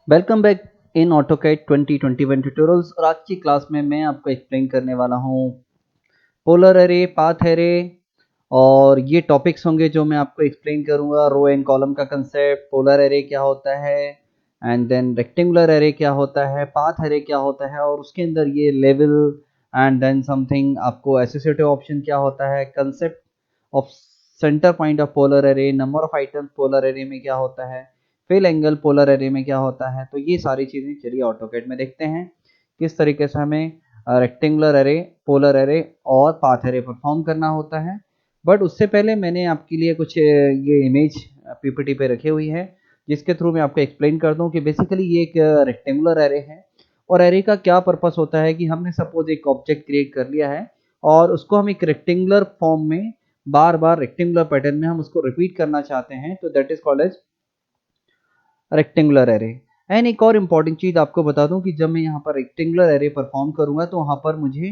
Welcome back in AutoCAD 2021 tutorials. और आज की क्लास में मैं आपको एक्सप्लेन करने वाला हूँ पोलर एरे, पाथ एरे और ये टॉपिक्स होंगे जो मैं आपको एक्सप्लेन करूँगा। रो एंड कॉलम का कंसेप्ट, पोलर एरे क्या होता है एंड देन रेक्टेंगुलर एरे क्या होता है, पाथ एरे क्या होता है और उसके अंदर ये लेवल एंड देन समथिंग आपको एसोसिएटिव ऑप्शन क्या होता है, concept of centre point of polar array, number of items polar array में क्या होता है, फेल एंगल पोलर एरे में क्या होता है। तो ये सारी चीज़ें चलिए ऑटोकैड में देखते हैं किस तरीके से हमें रेक्टेंगुलर एरे, पोलर एरे और पाथ एरे परफॉर्म करना होता है। बट उससे पहले मैंने आपके लिए कुछ ये इमेज पीपीटी पे रखी हुई है जिसके थ्रू मैं आपको एक्सप्लेन कर दूं कि बेसिकली ये एक रेक्टेंगुलर एरे है और एरे का क्या पर्पस होता है कि हमने सपोज एक ऑब्जेक्ट क्रिएट कर लिया है और उसको हम एक रेक्टेंगुलर फॉर्म में बार बार रेक्टेंगुलर पैटर्न में हम उसको रिपीट करना चाहते हैं, तो that is called as rectangular array. And एक और इम्पॉर्टेंट चीज आपको बता दूं कि जब मैं यहाँ पर रेक्टेंगुलर एरे परफॉर्म करूंगा तो वहां पर मुझे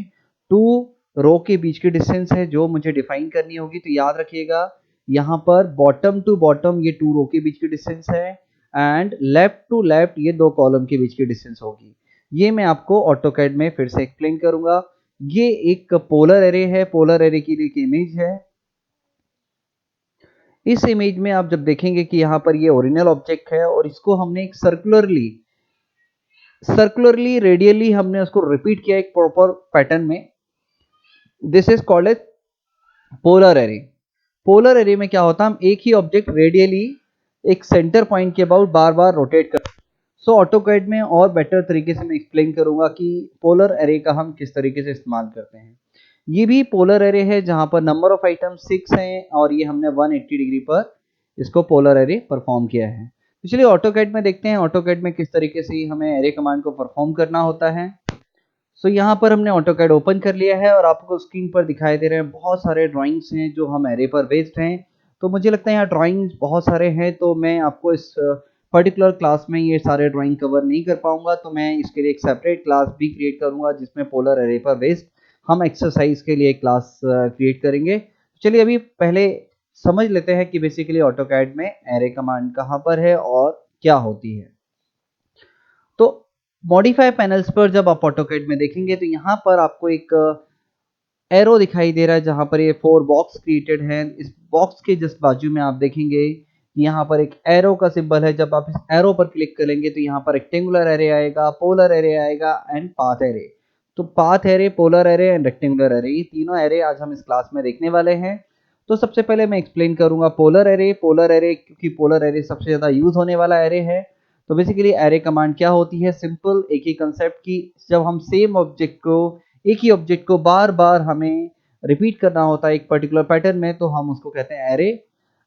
टू रो के बीच की डिस्टेंस है जो मुझे डिफाइन करनी होगी। तो याद रखिएगा यहाँ पर बॉटम टू बॉटम ये टू रो के बीच की डिस्टेंस है एंड लेफ्ट टू लेफ्ट ये दो कॉलम के बीच की डिस्टेंस होगी। ये मैं आपको ऑटोकैड में फिर से एक्सप्लेन करूंगा। ये एक पोलर एरे है, पोलर एरे की एक इमेज है। इस इमेज में आप जब देखेंगे कि यहाँ पर ये ओरिजिनल ऑब्जेक्ट है और इसको हमने एक सर्कुलरली रेडियली हमने उसको रिपीट किया एक प्रॉपर पैटर्न में। This is called as polar array. Polar array में क्या होता है, हम एक ही ऑब्जेक्ट रेडियली एक सेंटर पॉइंट के अबाउट बार बार रोटेट कर। सो ऑटोकैड में और बेटर तरीके से मैं एक्सप्लेन करूंगा कि पोलर एरे का हम किस तरीके से इस्तेमाल करते हैं। ये भी पोलर एरे है जहां पर नंबर ऑफ आइटम 6 हैं और ये हमने 180 डिग्री पर इसको पोलर एरे परफॉर्म किया है। तो चलिए ऑटोकैड में देखते हैं ऑटोकैड में किस तरीके से हमें एरे कमांड को परफॉर्म करना होता है। सो यहाँ पर हमने ऑटोकैड ओपन कर लिया है और आपको स्क्रीन पर दिखाई दे रहे हैं बहुत सारे ड्राइंग्स हैं जो हम एरे पर बेस्ड हैं। तो मुझे लगता है यहाँ ड्राइंग्स बहुत सारे हैं तो मैं आपको इस पर्टिकुलर क्लास में ये सारे ड्राइंग कवर नहीं कर पाऊंगा, तो मैं इसके लिए एक सेपरेट क्लास भी क्रिएट करूंगा जिसमें पोलर एरे पर बेस्ड हम एक्सरसाइज के लिए क्लास क्रिएट करेंगे। चलिए अभी पहले समझ लेते हैं कि बेसिकली ऑटोकैड में एरे कमांड कहाँ पर है और क्या होती है। तो मॉडिफाई पैनल्स पर जब आप ऑटोकैड में देखेंगे तो यहाँ पर आपको एक एरो दिखाई दे रहा है जहां पर ये 4 बॉक्स क्रिएटेड है। इस बॉक्स के जस्ट बाजू में आप देखेंगे यहाँ पर एक एरो का सिंबल है। जब आप इस एरो पर क्लिक करेंगे तो यहाँ पर रेक्टेंगुलर एरे आएगा, पोलर एरे आएगा एंड पाथ एरे। तो path array, polar array and rectangular array, ये तीनों एरे आज हम इस क्लास में देखने वाले हैं। तो सबसे पहले मैं एक्सप्लेन करूंगा पोलर एरे। पोलर एरे क्योंकि पोलर एरे सबसे ज्यादा यूज होने वाला एरे है। तो बेसिकली एरे कमांड क्या होती है, सिंपल एक ही कंसेप्ट की जब हम सेम ऑब्जेक्ट को, एक ही ऑब्जेक्ट को बार बार हमें रिपीट करना होता है एक पर्टिकुलर पैटर्न में तो हम उसको कहते हैं एरे।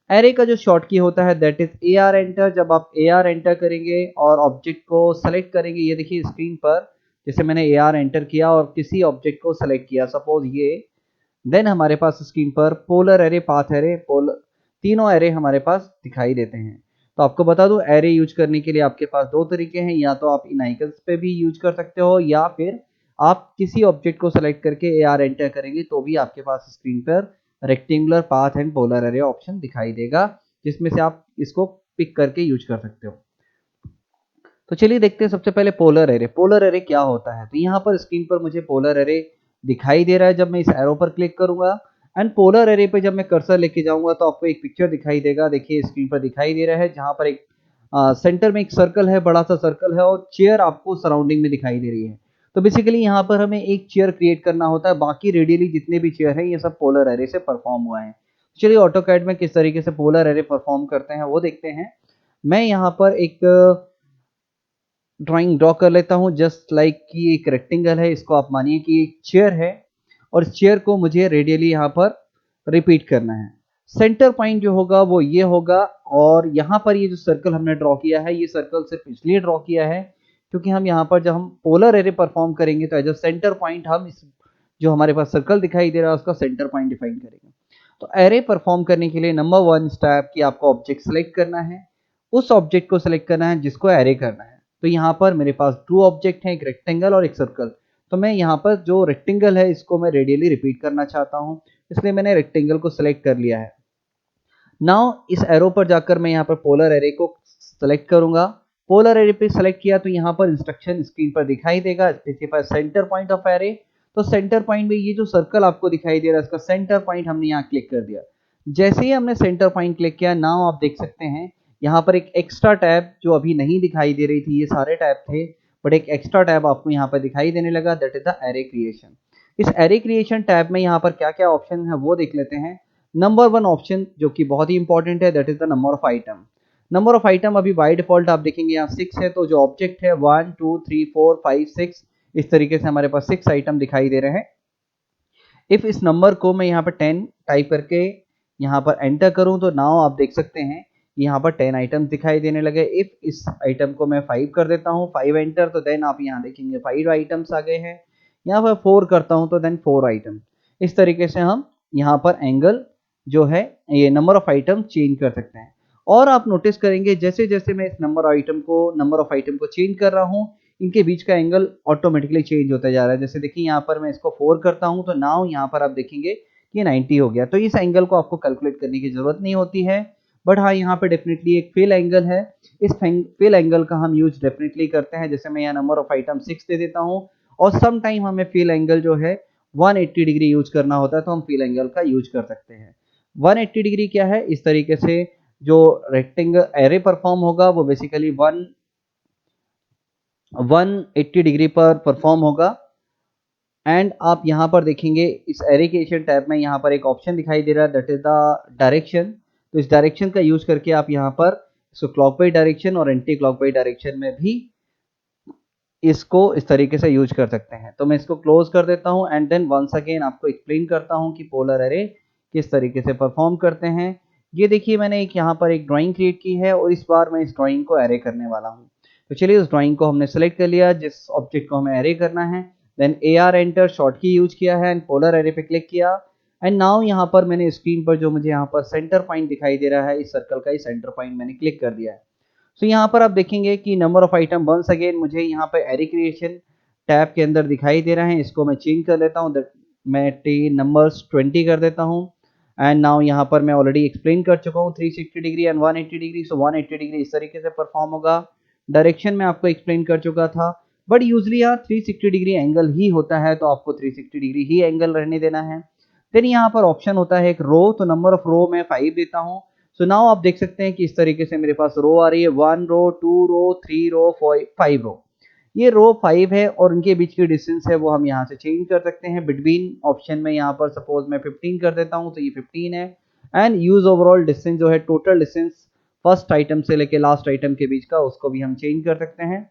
एरे का जो शॉर्ट की होता है that is A R enter. जब आप ए आर एंटर करेंगे और ऑब्जेक्ट को सेलेक्ट करेंगे, ये देखिए स्क्रीन पर जैसे मैंने ए आर एंटर किया और किसी ऑब्जेक्ट को सेलेक्ट किया सपोज ये, देन हमारे पास स्क्रीन पर पोलर एरे, पाथ एरे, तीनों एरे हमारे पास दिखाई देते हैं। तो आपको बता दूं एरे यूज करने के लिए आपके पास दो तरीके हैं, या तो आप इन आइकन्स पे भी यूज कर सकते हो या फिर आप किसी ऑब्जेक्ट को सेलेक्ट करके ए आर एंटर करेंगे तो भी आपके पास स्क्रीन पर rectangular, path and polar array option दिखाई देगा जिसमें से आप इसको पिक करके यूज कर सकते हो। तो चलिए देखते हैं सबसे पहले पोलर एरे। पोलर एरे क्या होता है, तो यहाँ पर स्क्रीन पर मुझे पोलर एरे दिखाई दे रहा है जब मैं इस एरो पर क्लिक करूंगा एंड पोलर एरे पे जब मैं कर्सर लेके जाऊंगा तो आपको एक पिक्चर दिखाई देगा। देखिए स्क्रीन पर दिखाई दे रहा है जहां पर एक सेंटर में एक सर्कल है, बड़ा सा सर्कल है और चेयर आपको सराउंडिंग में दिखाई दे रही है। तो बेसिकली यहाँ पर हमें एक चेयर क्रिएट करना होता है, बाकी रेडियली जितने भी चेयर है ये सब पोलर एरे से परफॉर्म हुआ है। चलिए ऑटोकैड में किस तरीके से पोलर एरे परफॉर्म करते हैं वो देखते हैं। मैं यहाँ पर एक ड्राइंग ड्रॉ कर लेता हूँ जस्ट लाइक कि एक रेक्टेंगल है, इसको आप मानिए कि एक चेयर है और इस चेयर को मुझे रेडियली यहाँ पर रिपीट करना है। सेंटर पॉइंट जो होगा वो ये होगा और यहाँ पर ये जो सर्कल हमने ड्रॉ किया है ये सर्कल सिर्फ इसलिए ड्रॉ किया है क्योंकि हम यहाँ पर जब हम पोलर एरे परफॉर्म करेंगे तो एज अ सेंटर पॉइंट हम इस जो हमारे पास सर्कल दिखाई दे रहा है उसका सेंटर पॉइंट डिफाइन करेंगे। तो एरे परफॉर्म करने के लिए नंबर 1 स्टेप कि आपको ऑब्जेक्ट सेलेक्ट करना है, उस ऑब्जेक्ट को सिलेक्ट करना है जिसको एरे करना है। तो यहाँ पर मेरे पास दो ऑब्जेक्ट हैं, एक रेक्टेंगल और एक सर्कल। तो मैं यहाँ पर जो रेक्टेंगल है इसको मैं रेडियली रिपीट करना चाहता हूँ, इसलिए मैंने रेक्टेंगल को सिलेक्ट कर लिया है। नाउ इस एरो पर जाकर मैं यहाँ पर पोलर एरे को सेलेक्ट करूंगा पोलर एरे पे सेलेक्ट किया तो यहाँ पर इंस्ट्रक्शन स्क्रीन पर दिखाई देगा, specify centre point of array. तो सेंटर पॉइंट में ये जो सर्कल आपको दिखाई दे रहा है इसका सेंटर पॉइंट हमने यहाँ क्लिक कर दिया। जैसे ही हमने सेंटर पॉइंट क्लिक किया, नाउ आप देख सकते हैं यहाँ पर एक एक्स्ट्रा टैब जो अभी नहीं दिखाई दे रही थी, ये सारे टैब थे बट एक एक्स्ट्रा टैब आपको यहाँ पर दिखाई देने लगा, that is the array creation. इस एरे क्रिएशन टैब में यहाँ पर क्या क्या ऑप्शन है वो देख लेते हैं। नंबर 1 ऑप्शन जो कि बहुत ही इंपॉर्टेंट है, that is the number of item. Number of item अभी बाय डिफॉल्ट आप देखेंगे यहाँ 6 है, तो जो ऑब्जेक्ट है 1 2 3 4 5 6 इस तरीके से हमारे पास 6 आइटम दिखाई दे रहे हैं। इफ इस नंबर को मैं यहाँ पर 10 टाइप करके यहाँ पर एंटर करूँ तो नाउ आप देख सकते हैं यहाँ पर 10 आइटम्स दिखाई देने लगे। इफ इस आइटम को मैं 5 कर देता हूँ, 5 एंटर, तो देन आप यहाँ देखेंगे 5 आइटम्स आ गए हैं। यहाँ पर 4 करता हूँ तो देन 4 आइटम। इस तरीके से हम यहाँ पर एंगल जो है ये नंबर ऑफ आइटम चेंज कर सकते हैं। और आप नोटिस करेंगे जैसे जैसे मैं इस नंबर ऑफ आइटम को चेंज कर रहा हूँ, इनके बीच का एंगल ऑटोमेटिकली चेंज होता जा रहा है। जैसे देखिए यहाँ पर मैं इसको 4 करता हूँ तो नाउ यहाँ पर आप देखेंगे कि 90 हो गया। तो इस एंगल को आपको कैलकुलेट करने की जरूरत नहीं होती है, बट हाँ यहाँ पे डेफिनेटली एक फिल एंगल है। इस फिल एंगल का हम यूज डेफिनेटली करते हैं। जैसे मैं यहाँ नंबर ऑफ आइटम 6 दे देता हूँ और सम टाइम हमें फिल एंगल जो है 180 डिग्री यूज करना होता है, तो हम फिल एंगल का यूज कर सकते हैं। 180 डिग्री क्या है, इस तरीके से जो रेक्टेंगल एरे परफॉर्म होगा वो बेसिकली 180 डिग्री पर परफॉर्म होगा। एंड आप यहाँ पर देखेंगे इस एरे क्रिएशन टैब में यहाँ पर एक ऑप्शन दिखाई दे रहा है, दैट इज द डायरेक्शन। तो इस डायरेक्शन का यूज करके आप यहाँ पर इसको क्लॉकवाइज डायरेक्शन और एंटी क्लॉकवाइज डायरेक्शन में भी इसको इस तरीके से यूज कर सकते हैं। तो मैं इसको क्लोज कर देता हूँ एंड देन वंस अगेन आपको एक्सप्लेन करता हूँ कि पोलर एरे किस तरीके से परफॉर्म करते हैं। ये देखिए मैंने एक यहाँ पर एक ड्राइंग क्रिएट की है और इस बार मैं इस ड्राइंग को एरे करने वाला हूँ। तो चलिए उस ड्राइंग को हमने सेलेक्ट कर लिया जिस ऑब्जेक्ट को हमें एरे करना है। देन AR एंटर शॉर्ट की यूज किया है एंड पोलर एरे पे क्लिक किया। एंड नाउ यहाँ पर मैंने स्क्रीन पर जो मुझे यहाँ पर सेंटर पॉइंट दिखाई दे रहा है, इस सर्कल का ही सेंटर पॉइंट मैंने क्लिक कर दिया है। तो यहाँ पर आप देखेंगे कि number of item once again मुझे यहाँ पर एरे क्रिएशन टैब के अंदर दिखाई दे रहा है। इसको मैं चेंज कर लेता हूँ, मैं नंबर्स 20 कर देता हूँ। एंड नाउ यहाँ पर मैं ऑलरेडी एक्सप्लेन कर चुका हूँ 360 degree and 180 degree. So 180 degree इस तरीके से परफॉर्म होगा। डायरेक्शन में आपको एक्सप्लेन कर चुका था, बट यूजली यहाँ 360 डिग्री एंगल ही होता है, तो आपको 360 डिग्री ही एंगल रहने देना है। देन यहाँ पर ऑप्शन होता है एक रो, तो नंबर ऑफ रो मैं 5 देता हूँ। सो नाउ आप देख सकते हैं कि इस तरीके से मेरे पास रो आ रही है, 1 रो 2 रो 3 रो 5 रो। ये रो 5 है और इनके बीच की डिस्टेंस है वो हम यहाँ से चेंज कर सकते हैं। बिटवीन ऑप्शन में यहाँ पर सपोज मैं 15 कर देता हूँ तो ये 15 है। एंड यूज ओवरऑल डिस्टेंस जो है टोटल डिस्टेंस फर्स्ट आइटम से लेके लास्ट आइटम के बीच का, उसको भी हम चेंज कर सकते हैं।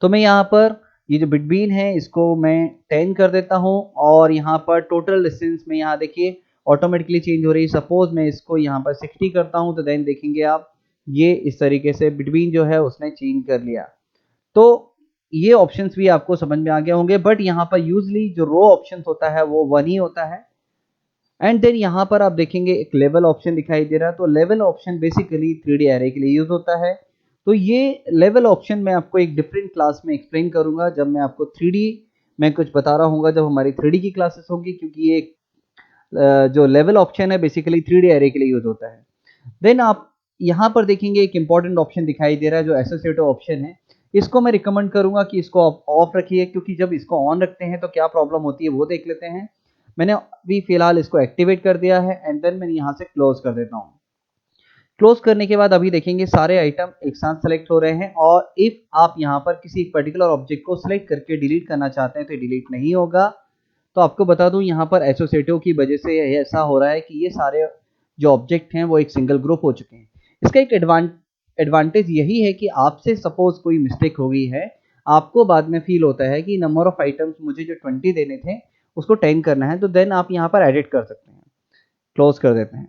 तो मैं यहाँ पर ये जो बिटवीन है इसको मैं 10 कर देता हूँ और यहाँ पर टोटल डिस्टेंस में यहाँ देखिए ऑटोमेटिकली चेंज हो रही है। सपोज मैं इसको यहाँ पर 60 करता हूँ तो देन देखेंगे आप ये इस तरीके से बिटवीन जो है उसने चेंज कर लिया। तो ये ऑप्शंस भी आपको समझ में आ गए होंगे, बट यहाँ पर यूजली जो रो ऑप्शन होता है वो 1 ही होता है। एंड देन यहाँ पर आप देखेंगे एक लेवल ऑप्शन दिखाई दे रहा है, तो level option basically 3D array के लिए यूज होता है। तो ये लेवल ऑप्शन मैं आपको एक डिफरेंट क्लास में एक्सप्लेन करूंगा जब मैं आपको 3D में कुछ बता रहा हूँ, जब हमारी 3D की क्लासेस होगी, क्योंकि ये जो लेवल ऑप्शन है बेसिकली 3D एरे के लिए यूज होता है। देन आप यहाँ पर देखेंगे एक इंपॉर्टेंट ऑप्शन दिखाई दे रहा है जो एसोसिएटिव ऑप्शन है। इसको मैं रिकमेंड करूंगा कि इसको आप ऑफ रखिए, क्योंकि जब इसको ऑन रखते हैं तो क्या प्रॉब्लम होती है वो देख लेते हैं। मैंने अभी फिलहाल इसको एक्टिवेट कर दिया है एंड देन मैं यहाँ से क्लोज कर देता हूँ। क्लोज करने के बाद अभी देखेंगे सारे आइटम एक साथ सेलेक्ट हो रहे हैं। और इफ आप यहाँ पर किसी पर्टिकुलर ऑब्जेक्ट को सिलेक्ट करके डिलीट करना चाहते हैं तो डिलीट नहीं होगा। तो आपको बता दूं यहाँ पर एसोसिएटिव की वजह से ऐसा हो रहा है कि ये सारे जो ऑब्जेक्ट हैं वो एक सिंगल ग्रुप हो चुके हैं। इसका एक एडवांटेज यही है कि आपसे सपोज कोई मिस्टेक हो गई है, आपको बाद में फील होता है कि नंबर ऑफ आइटम्स मुझे जो 20 देने थे उसको 10 करना है, तो देन आप यहाँ पर एडिट कर सकते हैं। क्लोज कर देते हैं।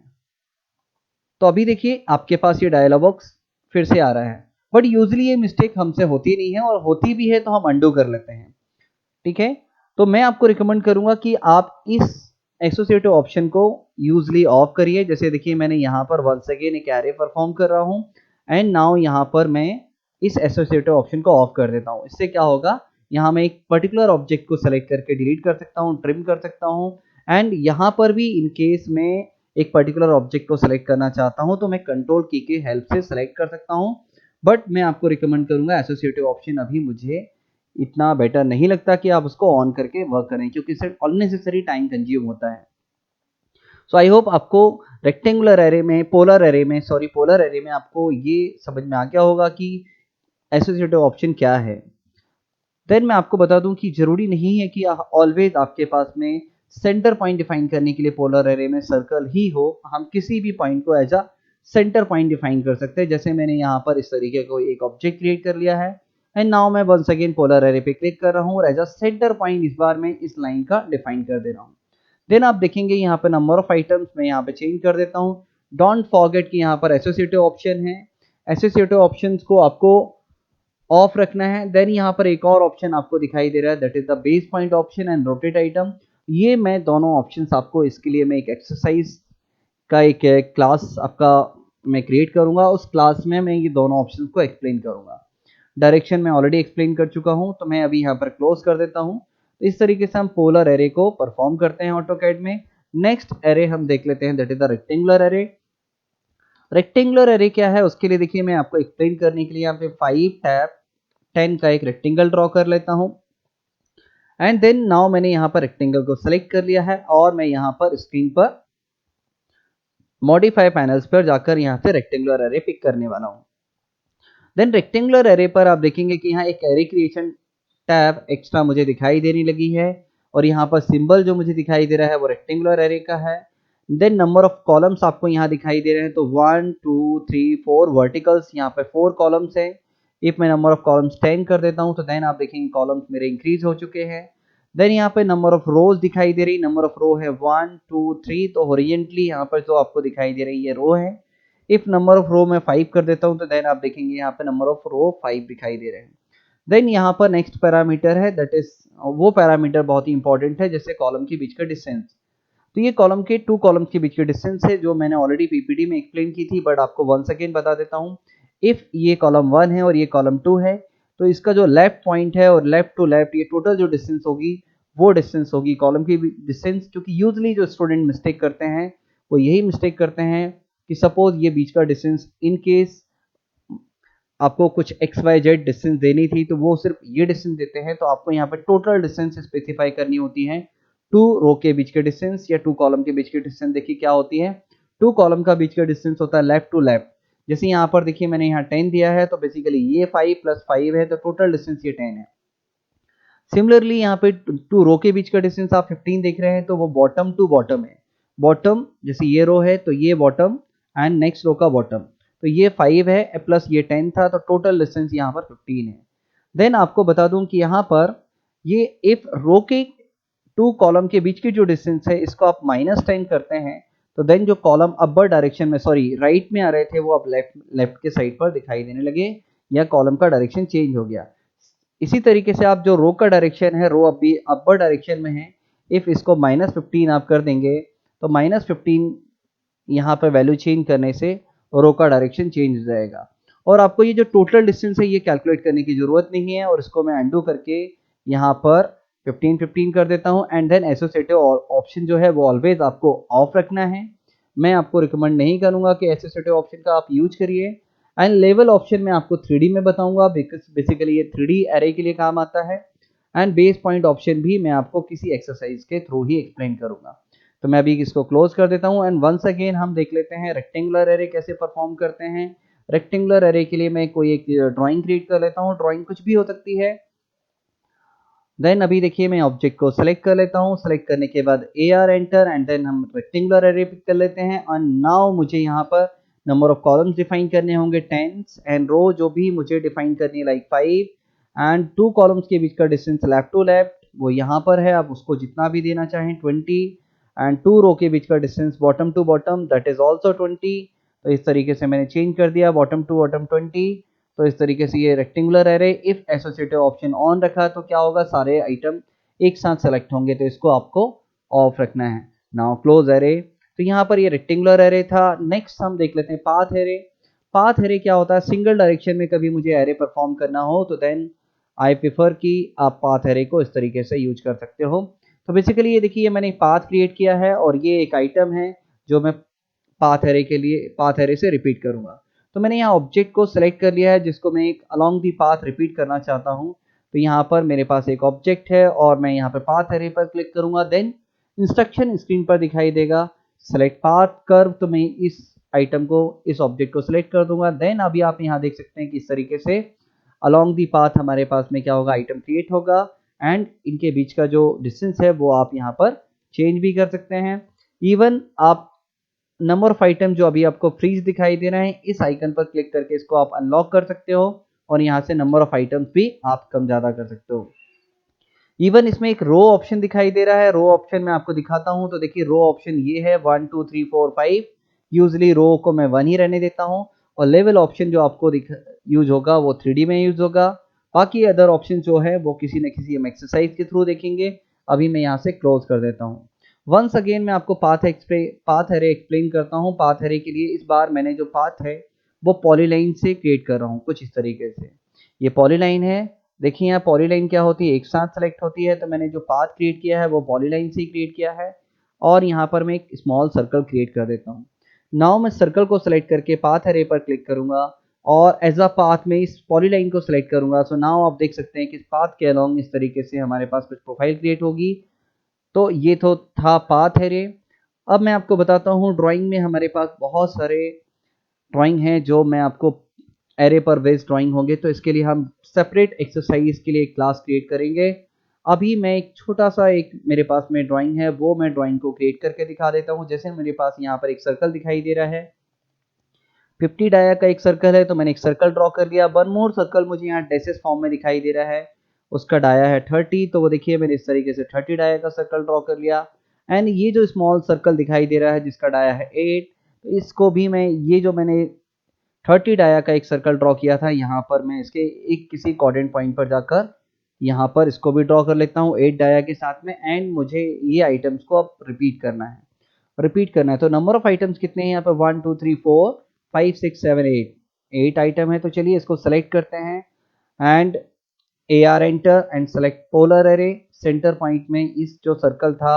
तो अभी देखिए आपके पास ये डायलॉग बॉक्स फिर से आ रहा है, बट यूजली ये मिस्टेक हमसे होती नहीं है, और होती भी है तो हम अंडू कर लेते हैं। ठीक है, तो मैं आपको रिकमेंड करूंगा कि आप इस एसोसिएटिव ऑप्शन को यूजली ऑफ करिए। जैसे देखिए मैंने यहाँ पर वंस अगेन एक एरे परफॉर्म कर रहा हूँ एंड नाउ यहाँ पर मैं इस एसोसिएटिव ऑप्शन को ऑफ कर देता हूँ। इससे क्या होगा, यहाँ मैं एक पर्टिकुलर ऑब्जेक्ट को सेलेक्ट करके डिलीट कर सकता हूँ, ट्रिम कर सकता हूँ। एंड यहाँ पर भी इन केस में एक पर्टिकुलर ऑब्जेक्ट को सेलेक्ट करना चाहता हूँ तो मैं कंट्रोल की के हेल्प से सेलेक्ट कर सकता हूँ। बट मैं आपको रिकमेंड करूंगा एसोसिएटिव ऑप्शन अभी मुझे इतना बेटर नहीं लगता कि आप उसको ऑन करके वर्क करें, क्योंकि इससे अननेसेसरी टाइम कंज्यूम होता है। सो आई होप आपको रेक्टेंगुलर एरे में, पोलर एरे में आपको ये समझ में आ गया होगा कि एसोसिएटिव ऑप्शन क्या है। देन मैं आपको बता दूं कि जरूरी नहीं है कि ऑलवेज आपके पास में सेंटर पॉइंट डिफाइन करने के लिए पोलर एरे में सर्कल ही हो। हम किसी भी पॉइंट को as a centre point define कर सकते हैं। जैसे मैंने यहाँ पर इस तरीके को एक ऑब्जेक्ट क्रिएट कर लिया है एंड नाउ मैं वंस अगेन पोलर एरे पे क्लिक कर रहा हूँ और एज अ सेंटर पॉइंट इस बार मैं इस लाइन का डिफाइन कर दे रहा हूँ। देन आप देखेंगे यहाँ पे नंबर ऑफ आइटम्स मैं यहाँ पे चेंज कर देता हूँ। डोंट फॉरगेट कि यहाँ पर एसोसिएटिव ऑप्शन है, एसोसिएटिव ऑप्शंस को आपको ऑफ रखना है। देन यहाँ पर एक और ऑप्शन आपको दिखाई दे रहा है, that is the base point option and rotate item. ये मैं दोनों ऑप्शंस आपको, इसके लिए मैं एक एक्सरसाइज का एक क्लास आपका मैं क्रिएट करूंगा। उस क्लास में मैं ये दोनों ऑप्शन को एक्सप्लेन करूंगा। डायरेक्शन मैं ऑलरेडी एक्सप्लेन कर चुका हूं, तो मैं अभी यहाँ पर क्लोज कर देता हूं। तो इस तरीके से हम पोलर एरे को परफॉर्म करते हैं ऑटोकैड में। नेक्स्ट एरे हम देख लेते हैं, that is the rectangular array. Rectangular array क्या है उसके लिए देखिए मैं आपको एक्सप्लेन करने के लिए यहाँ पे 5 टैप 10 का एक रेक्टेंगल ड्रॉ कर लेता हूं। एंड देन नाउ मैंने यहाँ पर रेक्टेंगल को सिलेक्ट कर लिया है और मैं यहाँ पर स्क्रीन पर मॉडिफाई पैनल्स पर जाकर यहाँ से रेक्टेंगुलर एरे पिक करने वाला हूँ। देन रेक्टेंगुलर एरे पर आप देखेंगे कि यहाँ एक एरे क्रिएशन टैब एक्स्ट्रा मुझे दिखाई देने लगी है और यहाँ पर सिंबल जो मुझे दिखाई दे रहा है वो रेक्टेंगुलर एरे का है। देन नंबर ऑफ कॉलम्स आपको यहाँ दिखाई दे रहे हैं, तो 1 2 3 4 वर्टिकल्स, यहाँ पे 4 कॉलम्स हैं। इफ मैं नंबर ऑफ कॉलम्स 10 कर देता हूँ तो देन आप देखेंगे कॉलम्स मेरे इंक्रीज हो चुके हैं। देन यहाँ पे नंबर ऑफ रोज दिखाई दे रही, नंबर ऑफ रो है 1 2 3, तो हॉरिजॉन्टली यहाँ पर जो आपको दिखाई दे रही है रो है। इफ नंबर ऑफ रो मैं 5 कर देता हूँ तो देन आप देखेंगे यहाँ पे नंबर ऑफ रो 5 दिखाई दे रहे हैं। देन यहाँ पर नेक्स्ट पैरामीटर है, दैट इज वो पैरामीटर बहुत ही इंपॉर्टेंट है, जैसे कॉलम के बीच का डिस्टेंस। तो ये कॉलम के 2 कॉलम्स के बीच की डिस्टेंस है, जो मैंने ऑलरेडी पीपीटी में एक्सप्लेन की थी, बट आपको वंस अगेन बता देता हूँ। इफ ये कॉलम 1 है और ये कॉलम 2 है, तो इसका जो लेफ्ट पॉइंट है और लेफ्ट टू लेफ्ट ये टोटल जो डिस्टेंस होगी वो डिस्टेंस होगी कॉलम की डिस्टेंस। क्योंकि यूजली जो स्टूडेंट मिस्टेक करते हैं वो यही मिस्टेक करते हैं कि सपोज ये बीच का डिस्टेंस, इन केस आपको कुछ एक्स वाई जेड डिस्टेंस देनी थी तो वो सिर्फ ये डिस्टेंस देते हैं, तो आपको यहाँ पे टोटल डिस्टेंस स्पेसिफाई करनी होती है। 2 रो के बीच के डिस्टेंस या 2 कॉलम के बीच के डिस्टेंस देखिए क्या होती है। 2 कॉलम का बीच का डिस्टेंस होता है लेफ्ट टू लेफ्ट। जैसे यहाँ पर देखिए मैंने यहाँ 10 दिया है, तो बेसिकली ये 5 प्लस 5 है, तो टोटल डिस्टेंस ये 10 है। सिमिलरली यहाँ पे 2 रो के बीच का डिस्टेंस आप 15 देख रहे हैं, तो वो बॉटम टू बॉटम है। बॉटम जैसे ये रो है तो ये बॉटम एंड नेक्स्ट रो का बॉटम, तो ये 5 है प्लस ये 10 था, तो टोटल डिस्टेंस यहाँ पर 15 है। देन आपको बता दूं कि यहाँ पर ये इफ रो के 2 कॉलम के बीच की जो डिस्टेंस है इसको आप -10 करते हैं, तो देन जो कॉलम अपर डायरेक्शन में, सॉरी राइट में आ रहे थे, वो अब लेफ्ट के साइड पर दिखाई देने लगे, या कॉलम का डायरेक्शन चेंज हो गया। इसी तरीके से आप जो रो का डायरेक्शन है, रो अभी अपर डायरेक्शन में है, इफ इसको -15 आप कर देंगे तो -15 यहाँ पे वैल्यू चेंज करने से रो का डायरेक्शन चेंज हो जाएगा। और आपको ये जो टोटल डिस्टेंस है ये कैलकुलेट करने की जरूरत नहीं है, और इसको मैं अंडू करके यहाँ पर 15 कर देता हूँ। एंड देन एसोसिएटिव ऑप्शन जो है वो ऑलवेज आपको ऑफ रखना है। मैं आपको रिकमेंड नहीं करूंगा कि एसोसिएटिव ऑप्शन का आप यूज करिए। एंड लेवल ऑप्शन में आपको 3D में बताऊंगा, बिकॉज बेसिकली ये 3D एरे के लिए काम आता है। एंड बेस पॉइंट ऑप्शन भी मैं आपको किसी एक्सरसाइज के थ्रू ही एक्सप्लेन करूंगा। तो मैं अभी इसको क्लोज कर देता हूं एंड वंस अगेन हम देख लेते हैं रेक्टेंगुलर एरे कैसे परफॉर्म करते हैं। रेक्टेंगुलर एरे के लिए मैं कोई एक ड्राइंग क्रिएट कर लेता हूं, ड्राइंग कुछ भी हो सकती है। देन अभी देखिए मैं ऑब्जेक्ट को सिलेक्ट कर लेता हूं, सिलेक्ट करने के बाद AR एंटर, एंड देन हम रेक्टेंगुलर एरे पिक कर लेते हैं। एंड नाउ मुझे यहाँ पर नंबर ऑफ कॉलम्स डिफाइन करने होंगे 10 एंड रो जो भी मुझे डिफाइन करनी है लाइक 5, एंड 2 कॉलम्स के बीच का डिस्टेंस लेफ्ट टू लेफ्ट वो यहाँ पर है, आप उसको जितना भी देना चाहें 20, एंड 2 रो के बीच का distance bottom to bottom that is also 20। तो इस तरीके से मैंने चेंज कर दिया बॉटम टू बॉटम 20। तो इस तरीके से ये rectangular array, if associative option on रखा तो क्या होगा, सारे आइटम एक साथ सेलेक्ट होंगे, तो इसको आपको ऑफ रखना है। Now close array. तो यहाँ पर ये रेक्टेंगुलर एरे था। नेक्स्ट हम देख लेते हैं पाथ एरे। पाथ एरे क्या होता है, सिंगल डायरेक्शन में कभी मुझे एरे परफॉर्म करना हो तो देन आई प्रिफर कि आप पाथ एरे को इस तरीके से यूज कर सकते हो। तो बेसिकली ये देखिए मैंने पाथ क्रिएट किया है और ये एक आइटम है जो मैं पाथ एरे के लिए पाथ एरे से रिपीट करूंगा। तो मैंने यहाँ ऑब्जेक्ट को सिलेक्ट कर लिया है जिसको मैं एक अलोंग दी पाथ रिपीट करना चाहता हूँ। तो यहाँ पर मेरे पास एक ऑब्जेक्ट है और मैं यहाँ पर पाथ एरे पर क्लिक करूंगा, देन इंस्ट्रक्शन स्क्रीन पर दिखाई देगा सेलेक्ट पाथ कर्व। तो मैं इस आइटम को, इस ऑब्जेक्ट को सिलेक्ट कर दूंगा। देन अभी आप यहाँ देख सकते हैं कि इस तरीके से अलोंग दी पाथ हमारे पास में क्या होगा, आइटम क्रिएट होगा एंड इनके बीच का जो डिस्टेंस है वो आप यहाँ पर चेंज भी कर सकते हैं। इवन आप नंबर ऑफ आइटम जो अभी आपको फ्रीज दिखाई दे रहे हैं, इस आइकन पर क्लिक करके इसको आप अनलॉक कर सकते हो और यहाँ से नंबर ऑफ आइटम्स भी आप कम ज़्यादा कर सकते हो। इवन इसमें एक रो ऑप्शन दिखाई दे रहा है, रो ऑप्शन मैं आपको दिखाता हूँ। तो देखिए रो ऑप्शन ये है 1 2 3 4 5। यूजली रो को मैं 1 ही रहने देता हूँ और लेवल ऑप्शन जो आपको यूज होगा वो 3D में यूज होगा। बाकी अदर ऑप्शन जो है वो किसी न किसी हम एक्सरसाइज के थ्रू देखेंगे। अभी मैं यहाँ से क्लोज कर देता हूँ। वंस अगेन मैं आपको पाथ एरे एक्सप्लेन करता हूँ। पाथ एरे के लिए इस बार मैंने जो पाथ है वो पॉलीलाइन से क्रिएट कर रहा हूँ कुछ इस तरीके से। ये पॉलीलाइन है, देखिए यहाँ पॉलीलाइन क्या होती है, एक साथ सेलेक्ट होती है। तो मैंने जो पाथ क्रिएट किया है वो पॉलीलाइन से ही क्रिएट किया है और यहाँ पर मैं एक स्मॉल सर्कल क्रिएट कर देता हूँ। नाउ मैं सर्कल को सिलेक्ट करके पाथ एरे पर क्लिक करूंगा और एज अ पाथ में इस पॉलीलाइन को सिलेक्ट करूंगा। सो नाउ आप देख सकते हैं कि इस पाथ के अलोंग इस तरीके से हमारे पास कुछ प्रोफाइल क्रिएट होगी। तो ये तो था पाथ एरे। अब मैं आपको बताता हूँ ड्राइंग में हमारे पास बहुत सारे ड्राइंग हैं जो मैं आपको एरे पर बेस्ड ड्राइंग होंगे। तो इसके लिए हम सेपरेट एक्सरसाइज के लिए एक क्लास क्रिएट करेंगे। अभी मैं एक छोटा सा एक मेरे पास में ड्राइंग है, वो मैं ड्राइंग को क्रिएट करके दिखा देता हूँ। जैसे मेरे पास यहाँ पर एक सर्कल दिखाई दे रहा है, 50 डाया का एक सर्कल है। तो मैंने एक सर्कल ड्रॉ कर लिया। वन मोर सर्कल मुझे यहाँ डेसेस फॉर्म में दिखाई दे रहा है, उसका डाया है 30। तो वो देखिए मैंने इस तरीके से 30 डाया का सर्कल ड्रॉ कर लिया। एंड ये जो स्मॉल सर्कल दिखाई दे रहा है जिसका डाया है 8, तो इसको भी मैं, ये जो मैंने 30 डाया का एक सर्कल ड्रॉ किया था, यहाँ पर मैं इसके एक किसी कोऑर्डिनेट पॉइंट पर जाकर यहाँ पर इसको भी ड्रॉ कर लेता हूँ 8 डाया के साथ में। एंड मुझे ये आइटम्स को अब रिपीट करना है। तो नंबर ऑफ आइटम्स कितने हैं यहाँ पर, 1 2 3 4 5 6 7 8, 8 आइटम है। तो चलिए इसको सेलेक्ट करते हैं and AR enter and select polar array. Centre point में इस जो सर्कल था,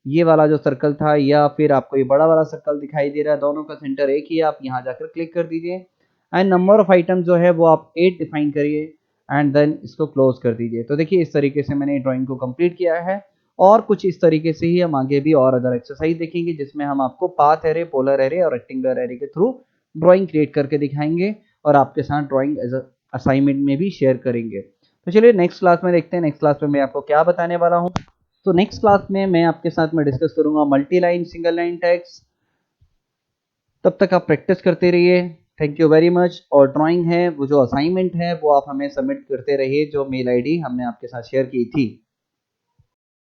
ये वाला जो सर्कल था, या फिर आपको ये बड़ा वाला सर्कल दिखाई दे रहा है, दोनों का सेंटर एक ही है। आप यहाँ जाकर क्लिक कर दीजिए एंड नंबर ऑफ आइटम जो है वो आप 8 डिफाइन करिए एंड देन इसको क्लोज कर दीजिए। तो देखिए इस तरीके से मैंने ड्राइंग को कंप्लीट किया है और कुछ इस तरीके से ही हम आगे भी और अदर एक्सरसाइज देखेंगे जिसमें हम आपको पाथ एरे, पोलर एरे और रेक्टेंगुलर एरे के थ्रू ड्राइंग क्रिएट करके दिखाएंगे और आपके साथ ड्राइंग एज असाइनमेंट में भी शेयर करेंगे। तो चलिए नेक्स्ट क्लास में देखते हैं, नेक्स्ट क्लास में मैं आपको क्या बताने वाला हूँ। तो नेक्स्ट क्लास में मैं आपके साथ में डिस्कस करूंगा multi line, single line text. तब तक आप प्रैक्टिस करते रहिए। Thank you very much. और ड्राइंग है वो जो असाइनमेंट है वो आप हमें सबमिट करते रहिए, जो मेल आईडी हमने आपके साथ शेयर की थी।